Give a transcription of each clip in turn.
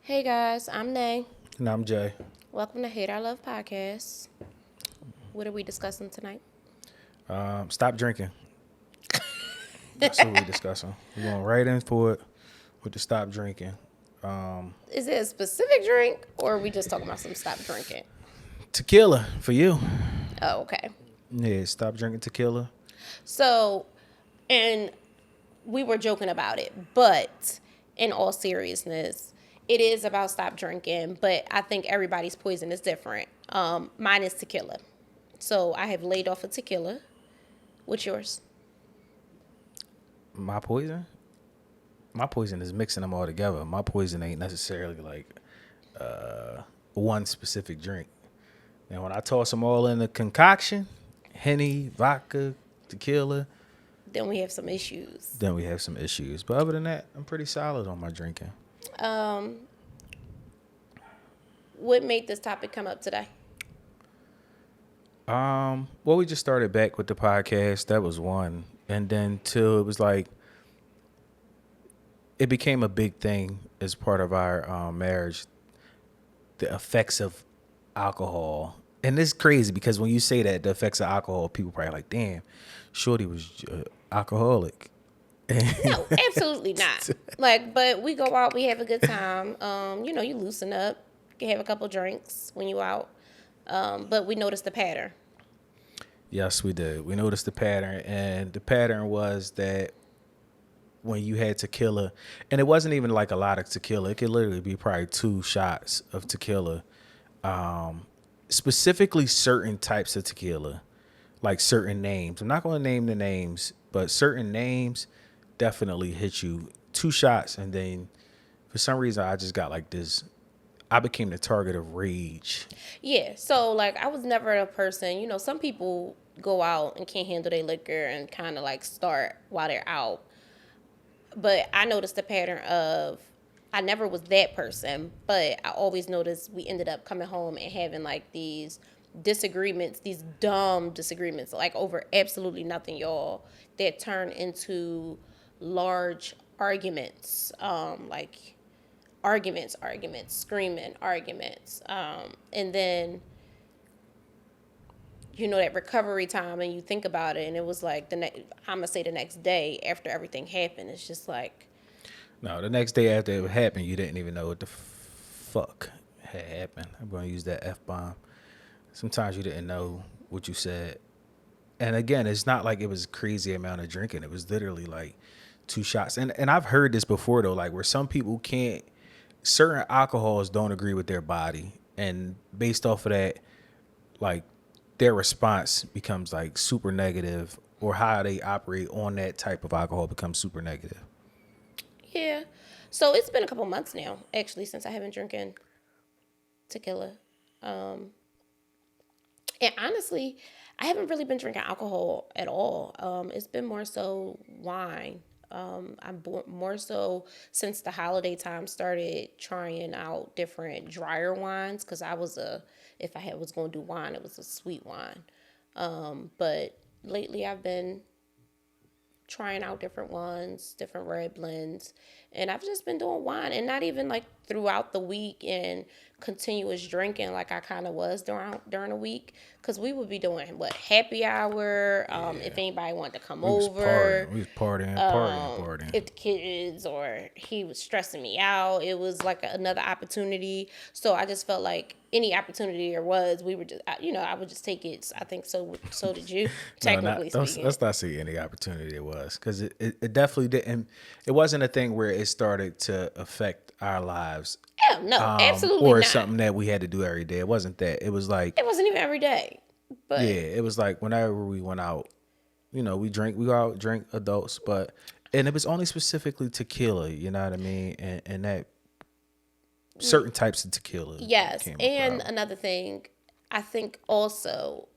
Hey guys, I'm Nay. And I'm Jay. Welcome to Hate Our Love podcast. What are we discussing tonight? Stop drinking. That's what we're discussing. We're going right in for it with the stop drinking. Is it a specific drink or are we just talking about some stop drinking? Tequila for you. Oh, okay. Yeah, stop drinking tequila. So, and we were joking about it, but in all seriousness, it is about stop drinking, but I think everybody's poison is different. Mine is tequila. So I have laid off of tequila. What's yours? My poison? My poison is mixing them all together. My poison ain't necessarily like one specific drink. And when I toss them all in a concoction, Henny, vodka, tequila, Then we have some issues. then we have some issues. But other than that, I'm pretty solid on my drinking. Um, what made this topic come up today? Well, we just started back with the podcast. That was one. And then two, it was like it became a big thing as part of our marriage. The effects of alcohol, and it's crazy because when you say that the effects of alcohol, people probably like, "Damn, Shorty was alcoholic." No, absolutely not. Like, but we go out, we have a good time. You loosen up, you have a couple drinks when you out. But we noticed the pattern. Yes, we did. We noticed the pattern, and the pattern was that when you had tequila, and it wasn't even like a lot of tequila. It could literally be probably 2 shots of tequila. Specifically, certain types of tequila, like certain names. I'm not going to name the names, but certain names definitely hit you. 2 shots, and then for some reason, I just got like this. I became the target of rage. Yeah, so like I was never a person, some people go out and can't handle their liquor and kind of like start while they're out. But I noticed the pattern of I never was that person, but I always noticed we ended up coming home and having like these disagreements, these dumb disagreements, like over absolutely nothing, y'all, that turn into large arguments, like arguments, screaming arguments. And then that recovery time and you think about it and it was like I'm gonna say the next day after everything happened, it's just like No, the next day after it happened, you didn't even know what the fuck had happened. I'm going to use that F bomb. Sometimes you didn't know what you said. And again, it's not like it was a crazy amount of drinking. It was literally like 2 shots. And I've heard this before though, like where some people can't, certain alcohols don't agree with their body. And based off of that, like their response becomes like super negative, or how they operate on that type of alcohol becomes super negative. yeah. So it's been a couple months now actually since I haven't drinking tequila. And honestly, I haven't really been drinking alcohol at all. It's been more so wine. More so since the holiday time started trying out different drier wines because if I was going to do wine, it was a sweet wine. But lately I've been trying out different ones, different red blends, and I've just been doing wine and not even like throughout the week and continuous drinking like I kind of was during the week because we would be doing happy hour. If anybody wanted to come We was over, partying. We was partying. if the kids or he was stressing me out, it was like another opportunity. So I just felt like any opportunity there was, we were just, I would just take it. I think so. So did you, No, technically speaking. let's not see any opportunity it was, because it definitely didn't. It wasn't a thing where it started to affect our lives, Yeah, no, absolutely or not. something that we had to do every day. It wasn't that. It was like, It wasn't even every day, but yeah, it was like whenever we went out, we go out, drink adults, and it was only specifically tequila, you know what I mean? And that certain types of tequila yes. became a And problem. another thing, I think also,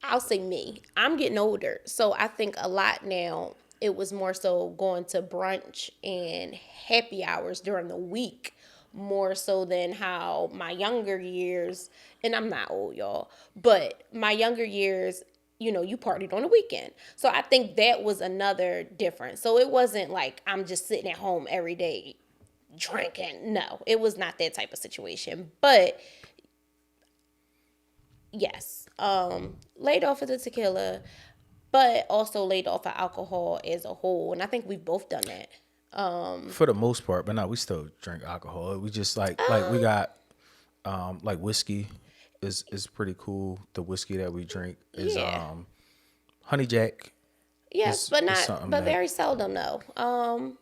I'll say me, I'm getting older, so I think a lot now. It was more so going to brunch and happy hours during the week, more so than how my younger years, and I'm not old, y'all, but my younger years, you partied on the weekend. So I think that was another difference. So it wasn't like I'm just sitting at home every day drinking. No, it was not that type of situation. But yes, laid off of the tequila, but also laid off of alcohol as a whole. And I think we've both done that. For the most part, but no, we still drink alcohol. We just like we got like whiskey is pretty cool. The whiskey that we drink is Yeah. honey jack Yes, but is not, something but that very seldom though.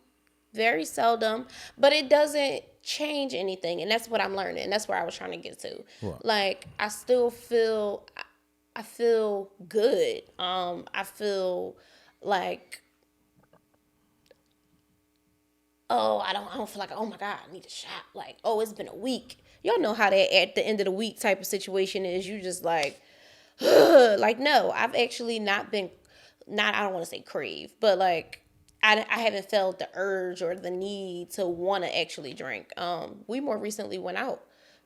Very seldom. But it doesn't change anything, and that's what I'm learning. That's where I was trying to get to. what Like I still feel, I feel good. I feel like, oh, I don't feel like, oh my God, I need a shot. Like, oh, it's been a week. Y'all know how that at the end of the week type of situation is. You just like, like, no, I've actually not been, not, I don't want to say crave, but like, I haven't felt the urge or the need to want to actually drink. We more recently went out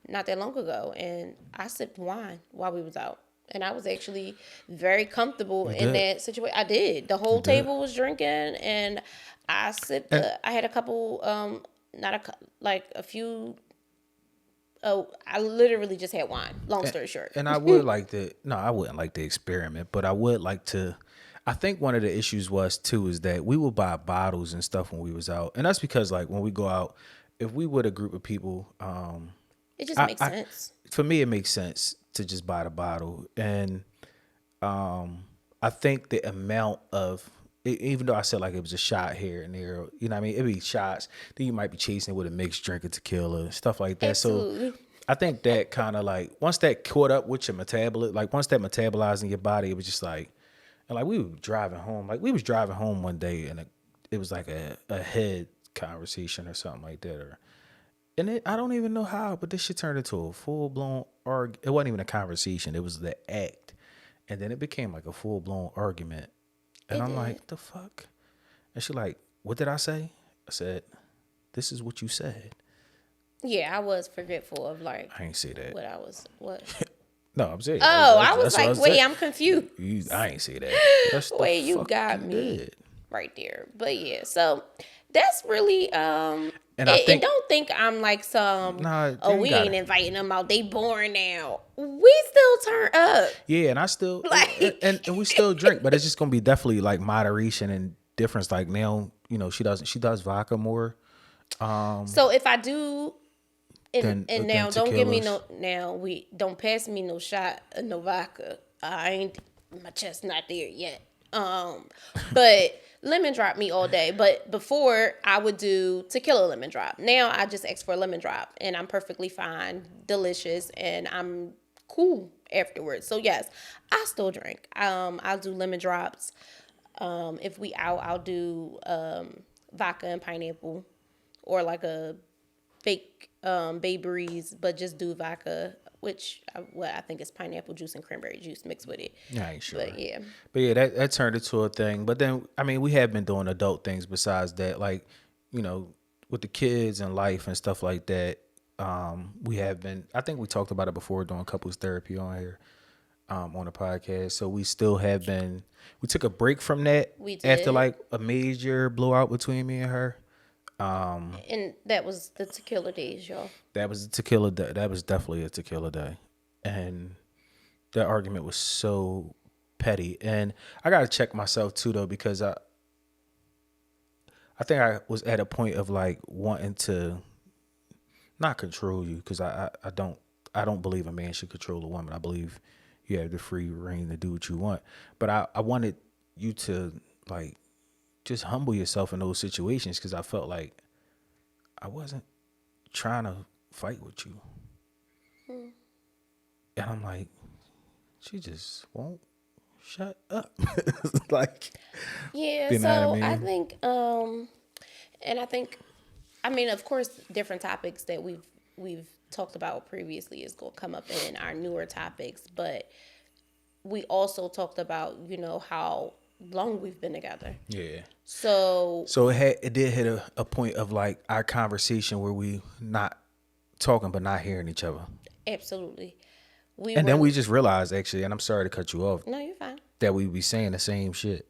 not that long ago, and I sipped wine while we was out. And I was actually very comfortable you in did that situation. I did. The you whole did table was drinking, and I sipped. and I had a couple, not a, like a few. Oh, I literally just had wine. Long story short. and I would like to no, I wouldn't like the experiment, but I would like to. I think one of the issues was too is that we would buy bottles and stuff when we was out, and that's because like when we go out, if we with a group of people, It just I, makes I sense. for me it makes sense to just buy the bottle, and I think the amount of even though I said like it was a shot here and there, you know what I mean, it'd be shots. Then you might be chasing it with a mixed drink of tequila, stuff like that. So Absolutely. I think that kind of like once that caught up with your metabolism, like once that metabolized in your body, it was just like, and like we were driving home, like we was driving home one day, and it was like a head conversation or something like that, or and I don't even know how, but this shit turned into a full blown It wasn't even a conversation; it was the act, and then it became like a full blown argument. And It I'm did. like, the fuck? And she like, what did I say? I said, this is what you said. Yeah, I was forgetful of like I ain't say that. what I was what. No, I'm saying Oh, I was that's what I like, said. wait, I'm confused. I ain't say that. That's the Wait, you fuck got you me did. right there. But yeah, so that's really And I and think don't think I'm like some, nah, oh, you ain't we got ain't it. inviting them out. They born now. We still turn up. Yeah, and I still Like and we still drink, but it's just gonna be definitely like moderation and difference. Like now, she does vodka more so if I do, and than now don't give me tequilas. no, now we don't pass me no shot of no vodka. I ain't, my chest not there yet. But lemon drop me all day. But before I would do tequila lemon drop. Now I just ask for a lemon drop and I'm perfectly fine, delicious, and I'm cool afterwards. So yes, I still drink. I'll do lemon drops. If we out, I'll do vodka and pineapple, or like a fake Bay Breeze, but just do vodka, which what I think is pineapple juice and cranberry juice mixed with it. Yeah, I ain't sure. But yeah, But yeah, that turned into a thing. But then, I mean, we have been doing adult things besides that, like, you know, with the kids and life and stuff like that. We have been. I think we talked about it before doing couples therapy on here, on the podcast. So we still have been. We took a break from that we after did, like a major blowout between me and her. and that was the tequila days, y'all. That was a tequila day. That was definitely a tequila day, and that argument was so petty. And I gotta check myself too though, because I think I was at a point of like wanting to not control you, because I don't believe a man should control a woman. I believe you have the free reign to do what you want. But I wanted you to like just humble yourself in those situations, because I felt like I wasn't trying to fight with you. And I'm like, she just won't shut up. Like, Yeah, you know what I so I mean? think, and I think, I mean, of course, different topics that we've talked about previously is going to come up in our newer topics, but we also talked about, how long we've been together. Yeah. So So it did hit a point of like our conversation where we not talking but not hearing each other. absolutely, we And then were. we just realized actually, and I'm sorry to cut you off, No, you're fine. that we be saying the same shit.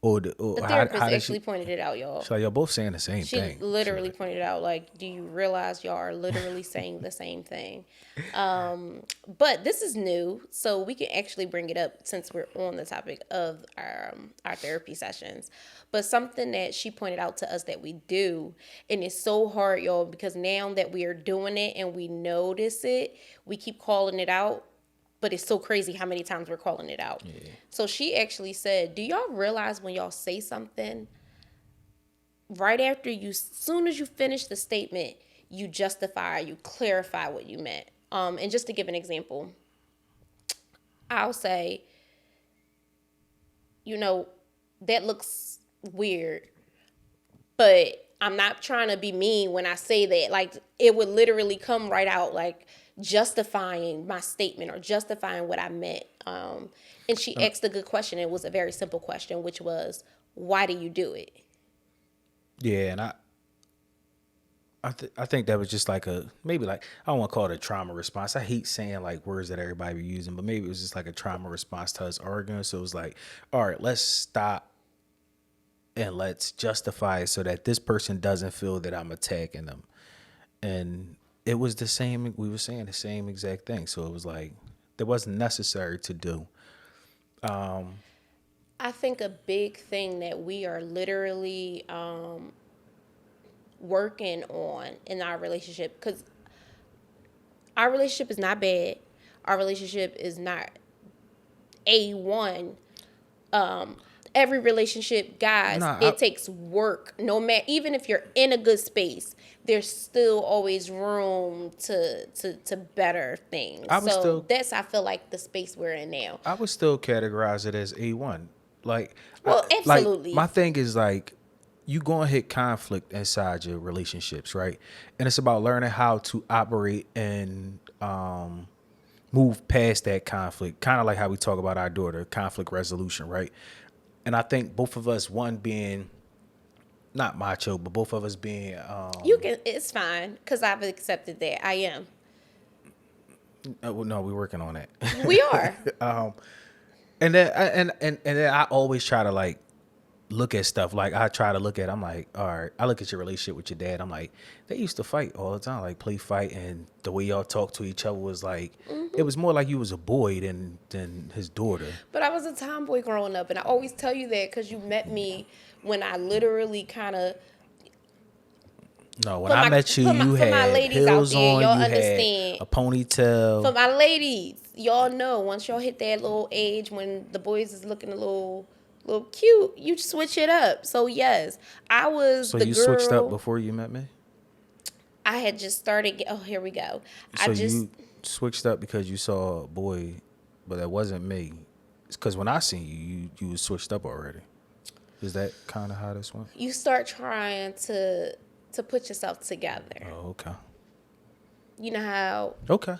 The or how therapist did actually she? pointed it out, y'all. She's like, y'all both saying the same She thing. She literally like, pointed out, like, do you realize y'all are literally saying the same thing? But this is new, so we can actually bring it up since we're on the topic of our therapy sessions. But something that she pointed out to us that we do, and it's so hard, y'all, because now that we are doing it and we notice it, we keep calling it out. But it's so crazy how many times we're calling it out. yeah, So she actually said, do y'all realize when y'all say something, right after you, soon as you finish the statement, you justify, you clarify what you meant. And just to give an example, I'll say, you know, that looks weird, but I'm not trying to be mean when I say that. Like, it would literally come right out, like justifying my statement or justifying what I meant. And she asked a good question. It was a very simple question, which was, why do you do it? yeah, and I think that was just like a maybe like I don't want to call it a trauma response. I hate saying like words that everybody be using, but maybe it was just like a trauma response to us arguing. So it was like, all right, let's stop and let's justify it so that this person doesn't feel that I'm attacking them. And it was the same. We were saying the same exact thing. So it was like that wasn't necessary to do. I think a big thing that we are literally working on in our relationship, because our relationship is not bad, our relationship is not A1. Every relationship, guys, Nah, it takes work. No matter, even if you're in a good space, there's still always room to better things. I would So still that's, I feel like, the space we're in now. I would still categorize it as A1. Like, Well, like my absolutely. thing is like, you gonna hit conflict inside your relationships, right? And it's about learning how to operate and move past that conflict. Kind of like how we talk about our daughter, conflict resolution, right? And I think both of us, one being not macho, but both of us being, You can, it's fine, because I've accepted that. I am. well, no, we're working on that. We are. And then and then I always try to like look at stuff like I try to look at. I'm like, all right. I look at your relationship with your dad. I'm like, they used to fight all the time, like play fight, and the way y'all talk to each other was like, it was more like you was a boy than his daughter. But I was a tomboy growing up, and I always tell you that because you met me when I literally kind of, No, when for I my met you, for my you for my had ladies out heels there, on, y'all you had understand. a For ponytail, my ladies, y'all know once y'all hit that little age when the boys is looking a little cute, you switch it up. So yes, I was so the you switched up girl. before you met me. I had just started. Oh, here we go. I So just you switched up because you saw a boy, but that wasn't me. It's because when I seen you was switched up already. Is that kind of how this went? You start trying to put yourself together. Oh, okay. You know how Okay.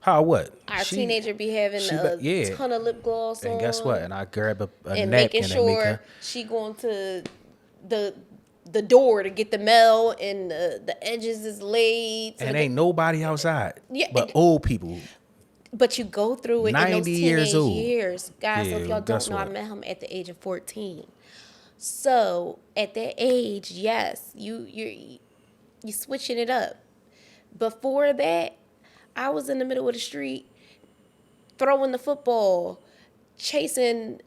How what? our teenager be having a Yeah. ton of lip gloss And guess what? on And I grab a and making napkin and make sure her. she going to the the door to get the mail and the edges is laid to And the ain't nobody outside yeah. but old people, But you go through it in those 90 years teenage old. years, guys. So Yeah. if Well, y'all don't guess know, I what? met him at the age of 14. So at that age, yes, you switching it up. Before that, I was in the middle of the street throwing the football, chasing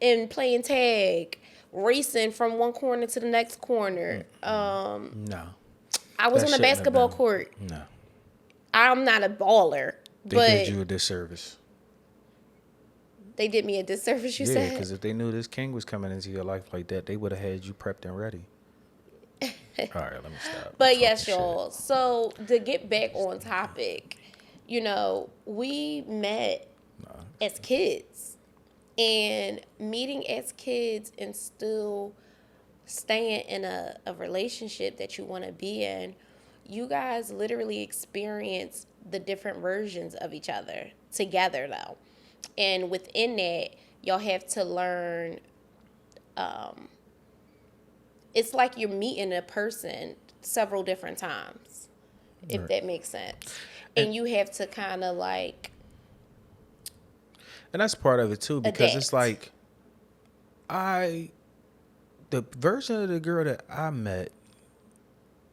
and playing tag, racing from one corner to the next corner. No. I was That on the shouldn't have basketball been. court. No. I'm not a baller, They did but you a disservice. they did me a disservice, you Yeah, said? because if they knew this king was coming into your life like that, they would have had you prepped and ready. All right, let me stop. I'm But talking yes, shit. y'all. So to get back on topic, we met as kids. And meeting as kids and still staying in a relationship that you want to be in, you guys literally experience the different versions of each other together, though. And within that, y'all have to learn. It's like you're meeting a person several different times, if Right. that makes sense. And And you have to kind of like and that's part of it too, because it's adapt. like I the version of the girl that I met,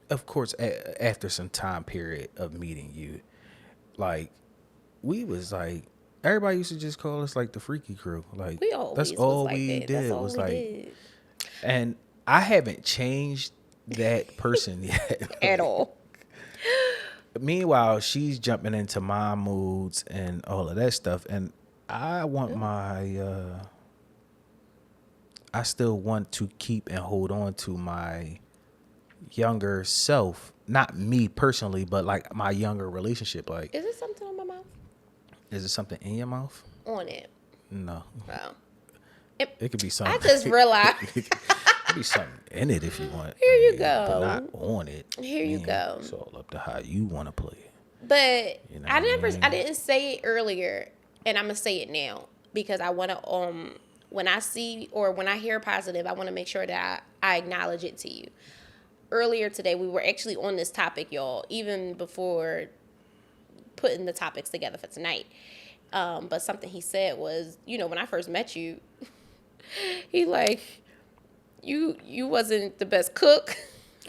of course, after some time period of meeting you, like we was like everybody used to just call us like the freaky crew. Like We that's always was all like we that. That's did all was we like, did and I haven't changed that person yet. at Like, all. meanwhile, she's jumping into my moods and all of that stuff, and I want my I still want to keep and hold on to my younger self. Not me personally, but like my younger relationship. Like, Is it something on my mouth? is it something in your mouth? On it. No. Oh. It, It could be I something. just realized. It could be something in it if you want. Here I you mean, but not go. on it. Here you go. It's all up to how you want to play it. But You know what I I mean? didn't say it earlier, and I'm gonna say it now because I want to when I see or when I hear positive, I want to make sure that I acknowledge it to you. Earlier today, we were actually on this topic, y'all, even before putting the topics together for tonight. But something he said was, when I first met you, he like you wasn't the best cook,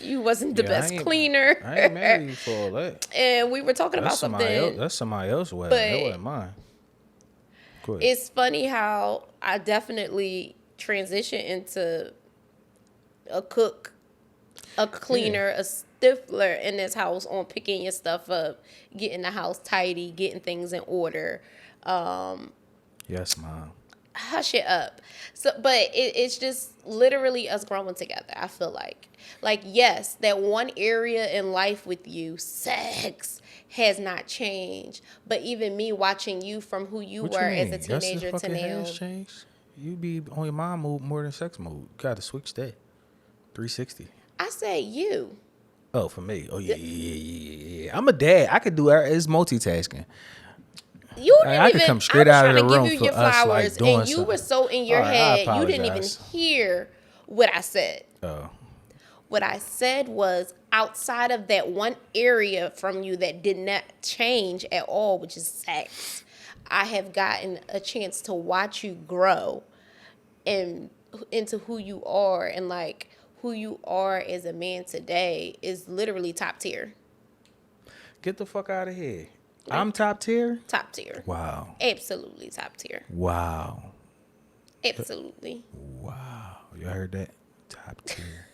you wasn't the Yeah, best cleaner, I ain't mad at you for all that. and we were talking That's about somebody else. something. That's somebody else's wedding. That But wasn't mine. Go ahead. it's funny how I definitely transitioned into a cook, a cleaner, a stifler in this house on picking your stuff up, getting the house tidy, getting things in order. Yes, mom. Hush it up. So, but it's just literally us growing together. I feel like yes, that one area in life with you, sex, has not changed. But even me watching you from who you What were you as a mean? Yes, the teenager to fucking now, has changed. You be on your mom mode more than sex mode. Got to switch that. 360. I said you. Oh, for me. Oh yeah. I'm a dad. I could do it's multitasking. You I didn't could even. come I straight was out of trying the to give room you for your us like flowers, doing and you were something. so in All your right, I head, you didn't even apologize. hear what I said. Oh, What I said was outside of that one area from you that did not change at all, which is sex. I have gotten a chance to watch you grow and into who you are, and like who you are as a man today is literally top tier. get the fuck out of here. Like I'm top tier. top tier. Wow. Absolutely top tier. Wow. Absolutely. Wow. You heard that? Top tier.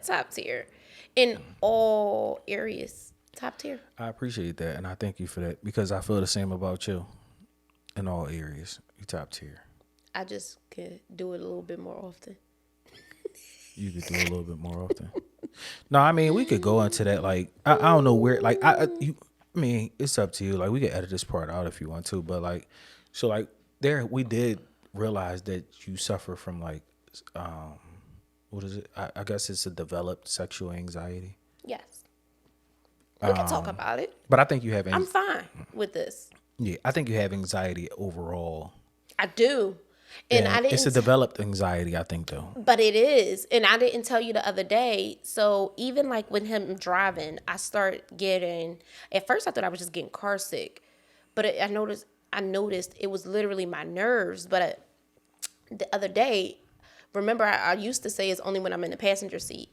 Top tier. In all areas. Top tier. I appreciate that, and I thank you for that because I feel the same about you in all areas. You top tier. I just could do it a little bit more often. You could do a little bit more often. No, I mean we could go into that. Like I don't know where. Like I mean it's up to you. Like we could edit this part out if you want to. But like, so like there we did realize that you suffer from like, what is it? I guess it's a developed sexual anxiety. Yes. We can talk about it. But I think you have I'm fine with this. yeah. I think you have anxiety overall. I do. And I It's a didn't, developed anxiety. I think though. but it is. And I didn't tell you the other day. So even like with him driving, I start getting, at first I thought I was just getting car sick. But I noticed it was literally my nerves. But the other day, remember I used to say it's only when I'm in the passenger seat.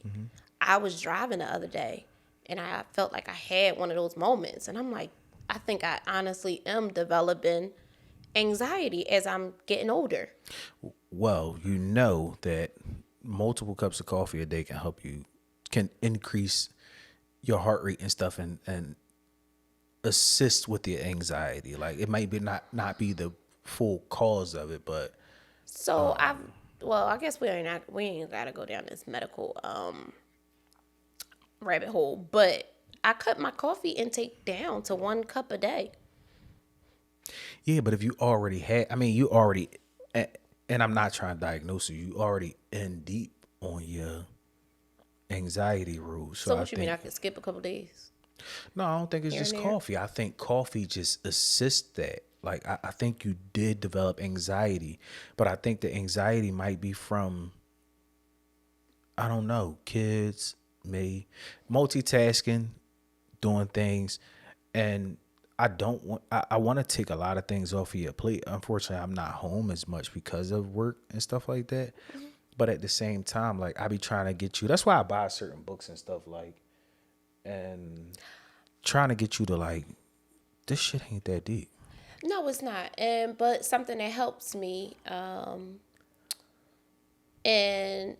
I was driving the other day and I felt like I had one of those moments. And I'm like, I think I honestly am developing anxiety as I'm getting older. Well, you know that multiple cups of coffee a day can increase your heart rate and stuff and assist with your anxiety. Like it might be not be the full cause of it, but So I guess we ain't gotta go down this medical rabbit hole, but I cut my coffee intake down to 1 cup a day. yeah, but if you already had, I mean, you already, and I'm not trying to diagnose you, you already in deep on your anxiety rules. So So I what you mean think, I could skip a couple days? no, I don't think it's Here just and there? coffee. I think coffee just assists that. Like, I think you did develop anxiety, but I think the anxiety might be from, I don't know, kids, me, multitasking, doing things. And I don't want. I want to take a lot of things off of your plate. Unfortunately, I'm not home as much because of work and stuff like that. Mhm. But at the same time, like I be trying to get you. That's why I buy certain books and stuff like, and trying to get you to like, this shit ain't that deep. No, it's not. And but something that helps me, and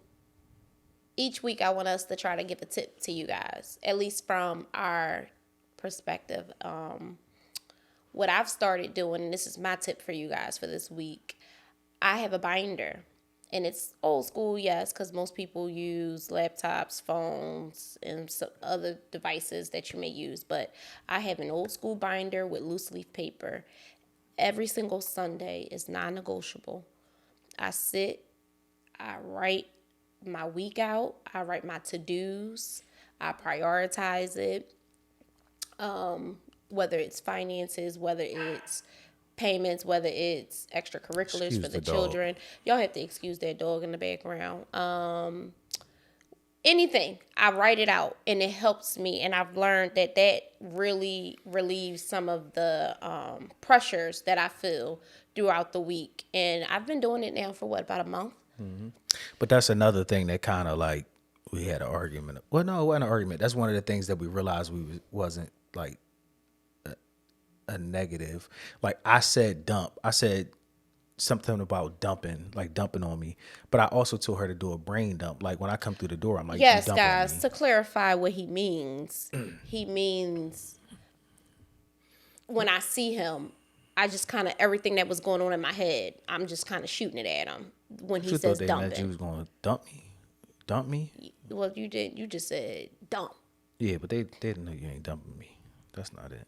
each week I want us to try to give a tip to you guys, at least from our perspective. What I've started doing, and this is my tip for you guys for this week, I have a binder. And it's old school, yes, because most people use laptops, phones, and some other devices that you may use. But I have an old school binder with loose leaf paper. Every single Sunday is non negotiable. I sit, I write my week out, I write my to dos, I prioritize it, whether it's finances, whether it's payments, whether it's extracurriculars for Excuse the the dog. children. Y'all have to excuse that dog in the background. Anything, I write it out and it helps me. And I've learned that that really relieves some of the pressures that I feel throughout the week. And I've been doing it now for what, about a month? But that's another thing that kind of like we had an argument. Well, no, it wasn't an argument. That's one of the things that we realized wasn't like a negative. Like I said, dump. I said something about dumping, like dumping on me. But I also told her to do a brain dump. Like when I come through the door, I'm like, you Yes, dump on guys, me. to clarify what he means when I see him, I just kind of everything that was going on in my head, I'm just kind of shooting it at him when he You thought says they meant you dumping. was gonna dump me? Dump me? Well, you did. You just said dump. Yeah, but they didn't know you ain't dumping me. That's not it.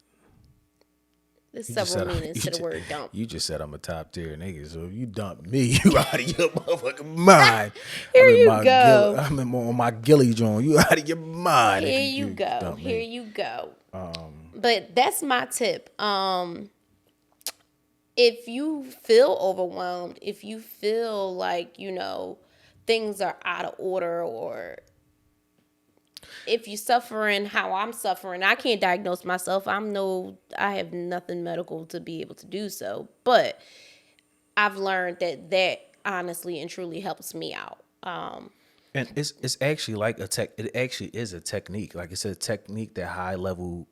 There's You just several said meanings to the word dump. you just said I'm a top tier nigga. So if you dump me, you out of your motherfucking mind. Here you go. On my gilly joint. You out of your mind Here if you you go. dump Here me. you go. But that's my tip. If you feel overwhelmed, if you feel like, things are out of order, or if you're suffering how I'm suffering, I can't diagnose myself. I have nothing medical to be able to do so. But I've learned that honestly and truly helps me out. And it's actually like a tech. It actually is a technique. Like it's a technique that high level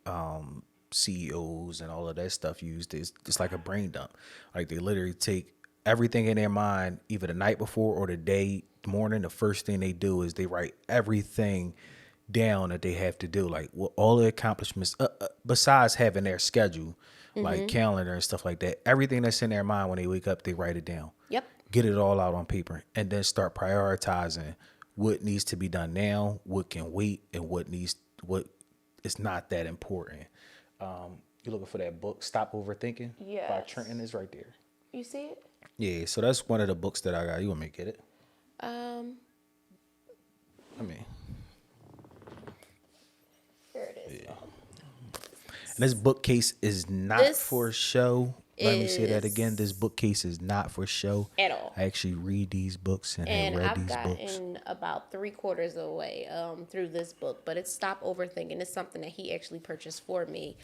CEOs and all of that stuff use. It's like a brain dump. Like they literally take everything in their mind, either the night before or the day morning. The first thing they do is they write everything down that they have to do, like what all the accomplishments besides having their schedule, like calendar and stuff like that. Everything that's in their mind when they wake up, they write it down, Yep. get it all out on paper, and then start prioritizing what needs to be done now, what can wait, and what is not that important. You're looking for that book, Stop Overthinking by Yes. Trenton, is right there. You see it? Yeah, so that's one of the books that I got. You want me to get it? Um, I mean, Here it is. and this bookcase is not This for show. Let me say that again. This is bookcase is not for show. at all. I actually read these books and have And read I've these books. gotten about 3/4 of the way through this book, but it's Stop Overthinking. It's something that he actually purchased for me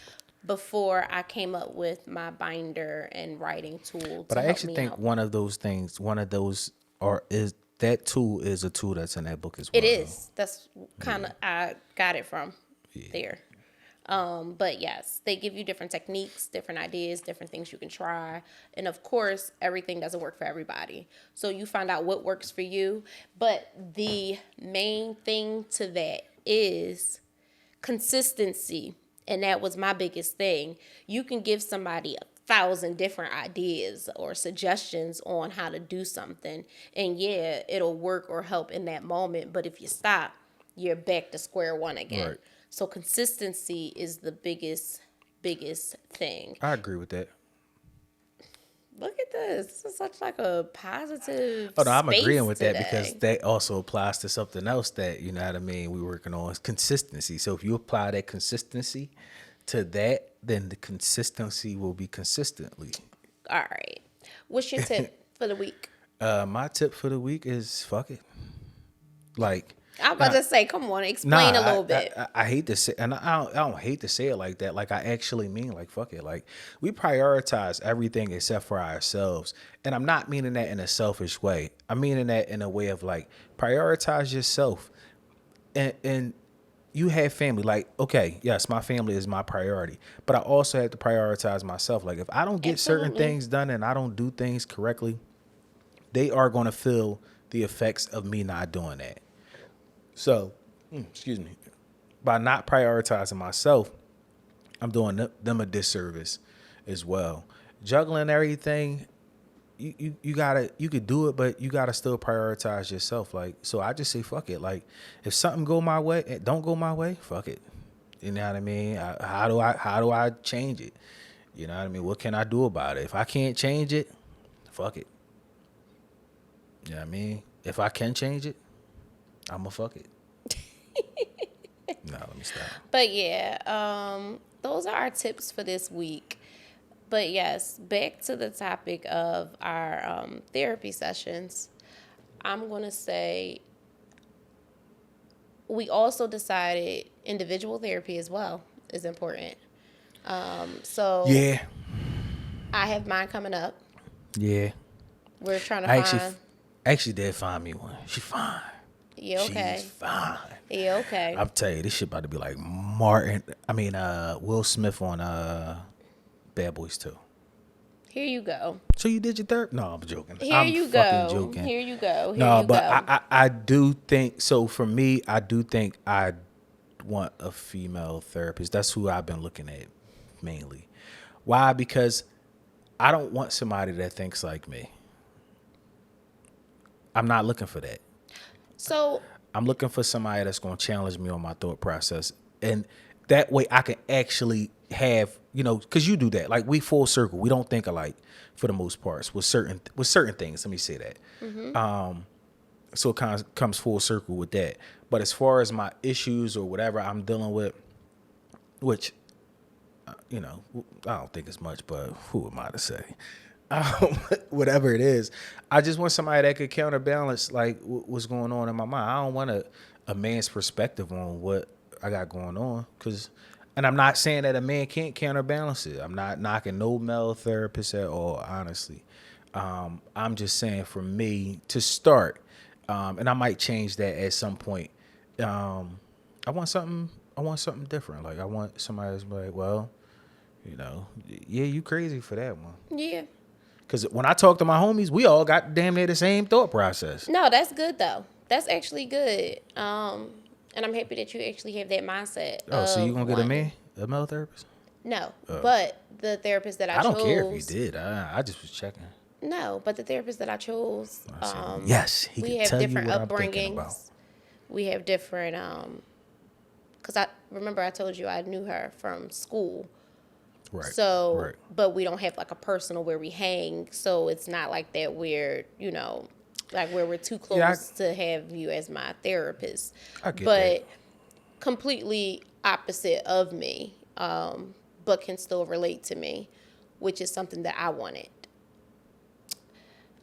before I came up with my binder and writing tool But to I help actually me think out. one of those things, one of those are is that tool is a tool that's in that book as It well. is. That's kind of I got it from there. But yes, they give you different techniques, different ideas, different things you can try. And of course, everything doesn't work for everybody. So you find out what works for you. But the main thing to that is consistency. And that was my biggest thing. You can give somebody 1,000 different ideas or suggestions on how to do something. And yeah, it'll work or help in that moment. But if you stop, you're back to square one again. Right. So consistency is the biggest thing. I agree with that. Look at this. This is such like a positive Oh no, I'm agreeing space with that because today. that also applies to something else that you know what I mean. We're working on is consistency. So if you apply that consistency to that, then the consistency will be consistently. All right. What's your tip for the week? My tip for the week is fuck it. Like I'm And about to say, come on, nah, explain a little bit. I hate to say, and I don't hate to say it like that. Like, I actually mean, like, fuck it. Like, we prioritize everything except for ourselves. And I'm not meaning that in a selfish way. I'm meaning that in a way of, like, prioritize yourself. And you have family. Like, okay, yes, my family is my priority, but I also have to prioritize myself. Like, if I don't get certain Absolutely. things done and I don't do things correctly, they are going to feel the effects of me not doing that. So, excuse me, by not prioritizing myself, I'm doing them a disservice as well. Juggling everything, you gotta, you could do it, but you gotta still prioritize yourself. Like, so I just say fuck it. Like, if something go my way, it don't go my way, fuck it. You know what I mean? How do I change it? You know what I mean? What can I do about it? If I can't change it, fuck it. You know what I mean? If I can change it, I'ma fuck it. No, let me stop. But yeah, those are our tips for this week. But yes, back to the topic of our therapy sessions. I'm going to say we also decided individual therapy as well is important. So Yeah, I have mine coming up. yeah. We're trying to I actually, find. actually did find me one. She fine. Yeah, She's okay. fine. Yeah, okay. I'll tell you, this shit about to be like Will Smith on Bad Boys 2. Here you go. So you did your third? No, I'm joking. Here I'm you fucking go. joking. Here you go. Here No, you but go. I do think, so for me, I do think I want a female therapist. That's who I've been looking at mainly. Why? Because I don't want somebody that thinks like me. I'm not looking for that. So I'm looking for somebody that's going to challenge me on my thought process. And that way I can actually have, because you do that. Like, we full circle. We don't think alike for the most parts with certain things. Let me say that. So it kind of comes full circle with that. But as far as my issues or whatever I'm dealing with, which, I don't think it's much, but who am I to say? Whatever it is, I just want somebody that could counterbalance like what's going on in my mind. I don't want a man's perspective on what I got going on, and I'm not saying that a man can't counterbalance it. I'm not knocking no male therapist at all, honestly. I'm just saying, for me to start, and I might change that at some point. I want something. I want something different. Like, I want somebody that's like, well, yeah, you crazy for that one. yeah. Because when I talk to my homies, we all got damn near the same thought process. No, that's good though. That's actually good. And I'm happy that you actually have that mindset. Oh, so you Of gonna get a wanting- man, a male therapist? No, but the therapist that I I chose. don't care if you did. I just was checking. No, but the therapist that I chose. I said, yes, he We can have tell you different what I'm thinking about. upbringings. We have different. Because I remember I told you I knew her from school. Right. So, right. but we don't have like a personal where we hang. So it's not like that we're, like where we're too close Yeah, to have you as my therapist. I get But that. completely opposite of me, but can still relate to me, which is something that I wanted.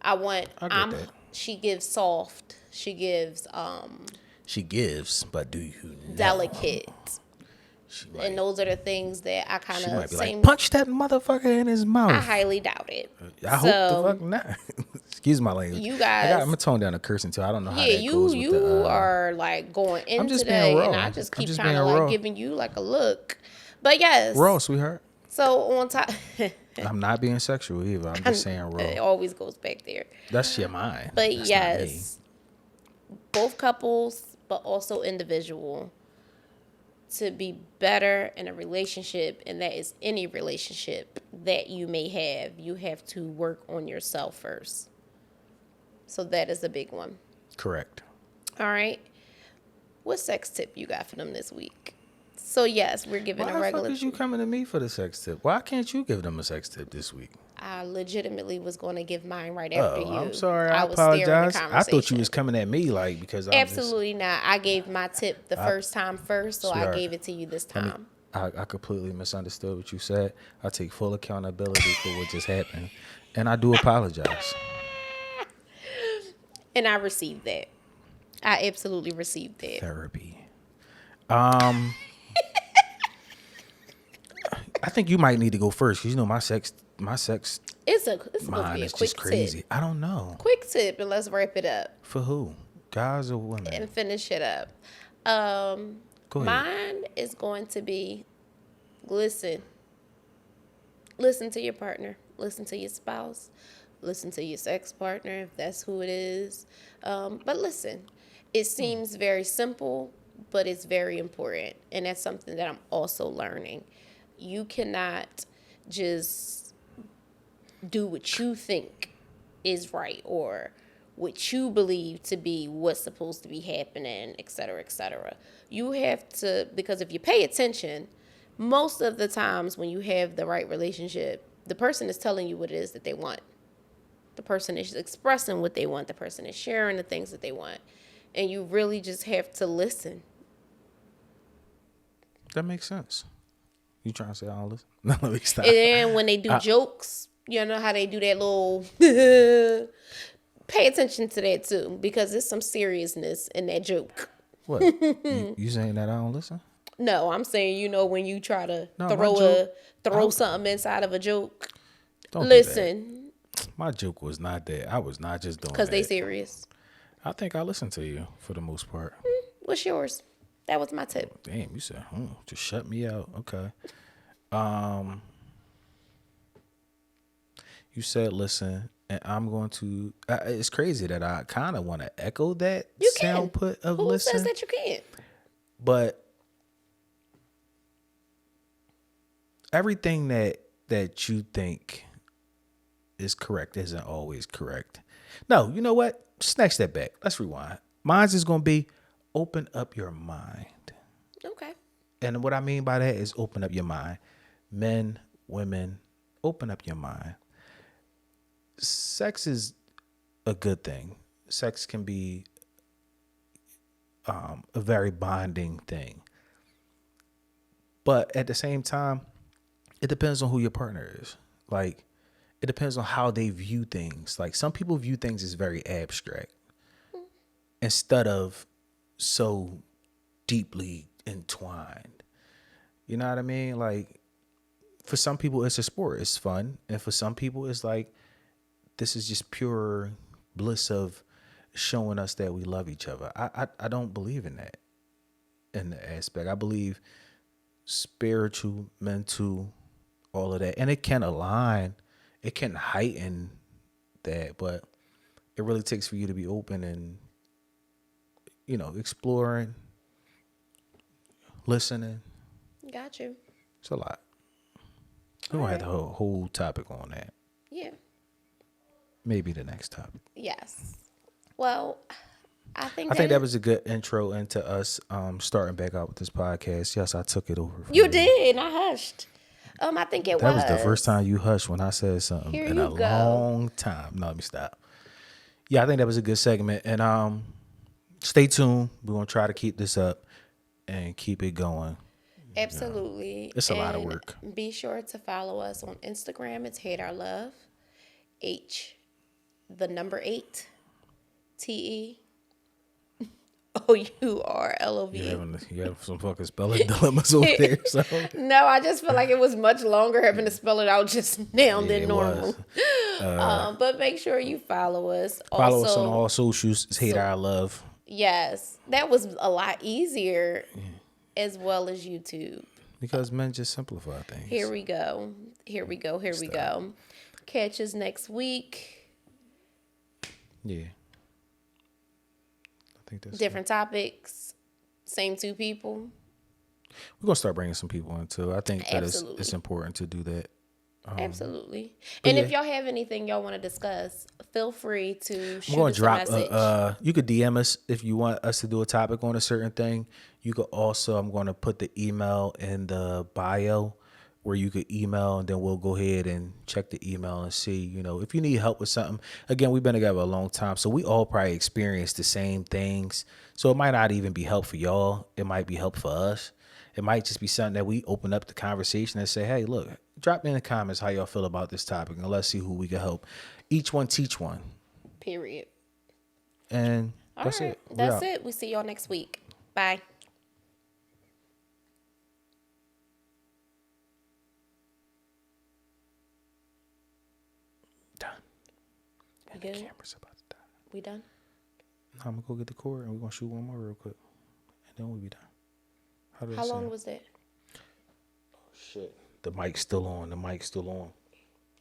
I get that. She gives soft. She gives She gives, but do you know? delicate. She And those are the things that I kind she of might be like, punch that motherfucker in his mouth. I highly doubt it. I hope the fuck not. Excuse my language. You guys, I'm gonna tone down the cursing too. I don't know how yeah, that goes with you the. are like going in just today, being raw. and I just I'm keep just kind of being like raw. giving you like a look. But yes, Raw, sweetheart. so on top, I'm not being sexual either. I'm just saying it raw. always goes back there. That's your mind. But That's yes, both couples, but also individual, to be better in a relationship, and that is any relationship that you may have, you have to work on yourself first. So that is a big one. not me. Correct. All right. What sex tip you got for them this week? So yes, we're giving Why a the regular. fuck is you coming to me for the sex tip? Why can't you give them a sex tip this week? I legitimately was going to give mine right after you. I'm sorry. I was steering the apologize. I thought you conversation. was coming at me like because I'm Absolutely not. I gave my tip the first time first, so I Sweetheart, gave it to you this time. I completely misunderstood what you said. I take full accountability for what just happened, and I do apologize. And I received that. I absolutely received that. Therapy. Um, I think you might need to go first because you know my sex It's supposed to be mind a is just quick tip. crazy. I don't know Quick tip, and let's wrap it up for who, guys or women. and finish it up. Um, Go ahead. Mine is going to be listen. Listen to your partner. Listen to your spouse. Listen to your sex partner if that's who it is. But listen, it seems very simple, but it's very important. And that's something that I'm also learning. You cannot just do what you think is right or what you believe to be what's supposed to be happening, et cetera, et cetera. You have to, because if you pay attention, most of the times when you have the right relationship, the person is telling you what it is that they want. The person is expressing what they want. The person is sharing the things that they want. And you really just have to listen. That makes sense. You trying to say all this? No, let me stop. And then when they do jokes, you know how they do that little pay attention to that too, because there's some seriousness in that joke. What? You saying that I don't listen? No, I'm saying, when you try to No, my throw joke- throw something inside of a joke, Don't do listen, that. My joke was not that. I was not just doing because that. they serious. I think I listen to you for the most part. What's yours? That was my tip. Damn, you said, just shut me out. Okay. You said listen, and I'm going to. It's crazy that I kind of want to echo that You sound can. put of Who listen, says that you can't? but everything that you think is correct isn't always correct. No, you know what? Snatch that back. Let's rewind. Mine's is going to be open up your mind. Okay. And what I mean by that is open up your mind. Men, women, open up your mind. Sex is a good thing. Sex can be a very bonding thing. But at the same time, it depends on who your partner is. Like, it depends on how they view things. Like, some people view things as very abstract instead of so deeply entwined. You know what I mean? Like, for some people, it's a sport. It's fun. And for some people, it's like, this is just pure bliss of showing us that we love each other. I don't believe in that in the aspect. I believe spiritual, mental, all of that. And it can align, it can heighten that, but it really takes for you to be open and, exploring, listening. Got you. It's a lot. We don't have the whole topic on that. Yeah. Maybe the next topic. Yes. Well, I think that was a good intro into us starting back out with this podcast. Yes, I took it over. You did, and I hushed. I think it That was the first time you hushed when I said something Here in you a go. long time. No, let me stop. Yeah, I think that was a good segment. And stay tuned. We're going to try to keep this up and keep it going. Absolutely. It's a lot of And work. Be sure to follow us on Instagram. It's Hate Our Love. H8te. OURLOVE. You have some fucking spelling dilemmas over there. So. No, I just feel like it was much longer having to spell it out just now than it normal. But make sure you follow us. Follow also, us on all socials. It's Hate Our Love. Yes, that was a lot easier, as well as YouTube. Because men just simplify things. Here we go. We go. Catch us next week. Yeah. I think that's Different topics. Same two people. We're going to start bringing some people in too. I think that Absolutely. it's important to do that. Absolutely. And yeah. if y'all have anything y'all want to discuss, feel free to shoot I'm going us to a drop message. you could DM us if you want us to do a topic on a certain thing. You could also, I'm going to put the email in the bio where you could email, and then we'll go ahead and check the email and see, if you need help with something. Again, we've been together a long time, so we all probably experience the same things. So it might not even be help for y'all. It might be help for us. It might just be something that we open up the conversation and say, hey, look, drop me in the comments how y'all feel about this topic, and let's see who we can help. Each one teach one. Period. And All That's right. it. We That's out. it. We see y'all next week. Bye. Done. We And the good? camera's about to die. We done? Now I'm gonna go get the cord and we're gonna shoot one more real quick. And then we'll be done. How did How it long sound? was that? Shit. The mic's still on. The mic's still on.